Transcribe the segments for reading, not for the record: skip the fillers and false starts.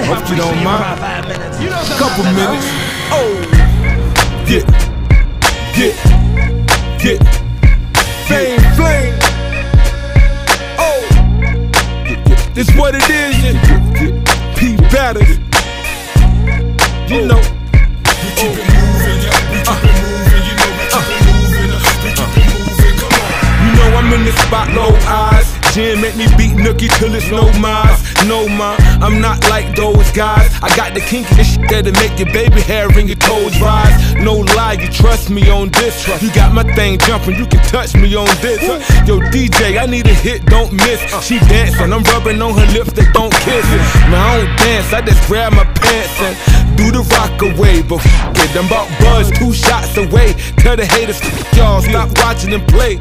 Hope you don't mind. Couple minutes. Oh, yeah. Flame. Oh, this what it is. P batters. You know. We keep it moving, yeah. We keep it moving. You know we keep it moving. We keep it moving. Come on. You know I'm in the spot, low eyes. Gin make me beat nookie till it's no miles. No ma, I'm not like those guys. I got the kinky shit that'll make your baby hair and your toes rise. No lie, you trust me on this. You got my thing jumping, you can touch me on this. Yo DJ, I need a hit, don't miss. She dancing, I'm rubbing on her lips that don't kiss. Man, I don't dance, I just grab my pants and do the rock away. But f*** it, I'm about buzz, 2 shots away. Tell the haters, y'all, stop watching and play.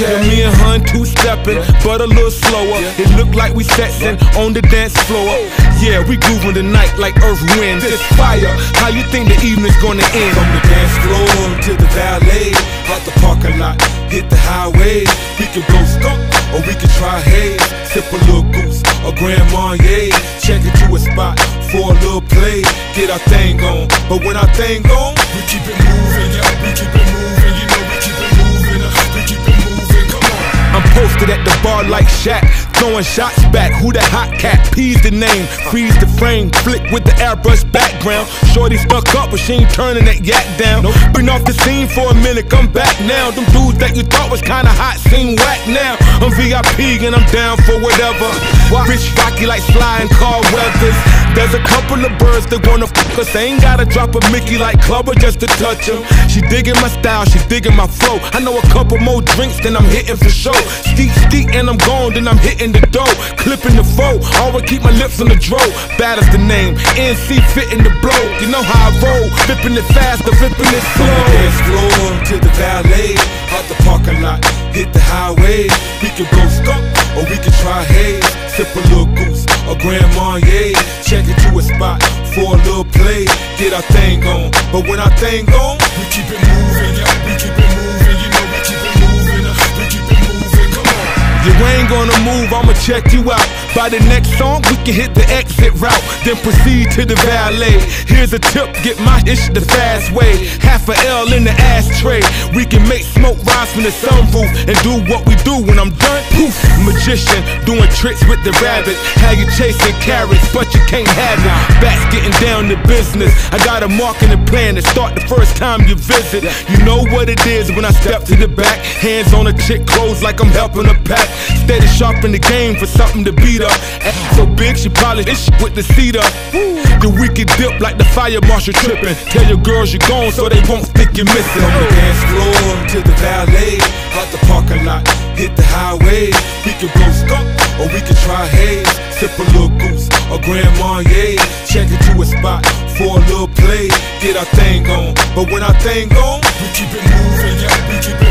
Yeah, me and Hun 2-stepping, but a little slower. It look like we sexing on the dance floor. Yeah, we grooving tonight like earth, wind. It's fire. How you think the evening's gonna end? From the dance floor to the valet, out the parking lot, hit the highway. We can blow skunk or we can try haze. Sip a little goose or Grand Marnier. Check it to a spot for a little play. Get our thing on, but when our thing on, we keep it moving, yeah. We keep it moving, you know we keep it moving. We keep it moving, come on. I'm posted at the bar like Shaq, throwing shots back. Who the hot cat? P's the name, freeze the frame, flick with the airbrush background. Shorty stuck up, but she ain't turning that yak down. Been off the scene for a minute, come back now. Them dudes that you thought was kinda hot seem whack now. I'm VIP and I'm down for whatever. Rich Rocky like Sly and Carl Weathers. There's a couple of birds that wanna fuck us. I ain't gotta drop a Mickey like Clubber just to touch them. She digging my style, she digging my flow. I know a couple more drinks than I'm hitting for show. Steep and I'm gone, then I'm hitting the dough. Clipping the foe, always keep my lips on the dro. Bad as the name, NC fitting the blow. You know how I roll, flipping it fast, or flipping it slow. From the dance floor to the valet, out the parking lot, hit the highway. We can blow skunk or we can try haze. Sip a little goose or Grand Marnier. Check it to a spot for a little play. Get our thing on, but when our thing on, we keep it moving, yeah. We keep it moving, you know we keep it moving. We keep it moving, come on. You ain't gonna move, I'ma check you out. By the next song, we can hit the exit route, then proceed to the valet. Here's a tip, get my ish the fast way. Half a L in the ashtray. We can make smoke rise from the sunroof and do what we do when I'm done. Poof, magician, doing tricks with the rabbit. How you chasing carrots, but you can't have it. Bats getting down to business. I got a marketing plan to start the first time you visit. You know what it is when I step to the back. Hands on a chick, clothes like I'm helping her pack. Steady sharp in the game for something to beat up. So big, she probably hit shit with the seat up. The wicked dip like the fire marshal tripping. Tell your girls you're gone so they won't think you're missing. From the dance floor to the valet, out the parking lot, hit the highway. We can blow skunk or we can try haze. Sip a little goose or Grand Marnier. Check it to a spot for a little play. Get our thing on, but when our thing on, we keep it moving, yeah. We keep it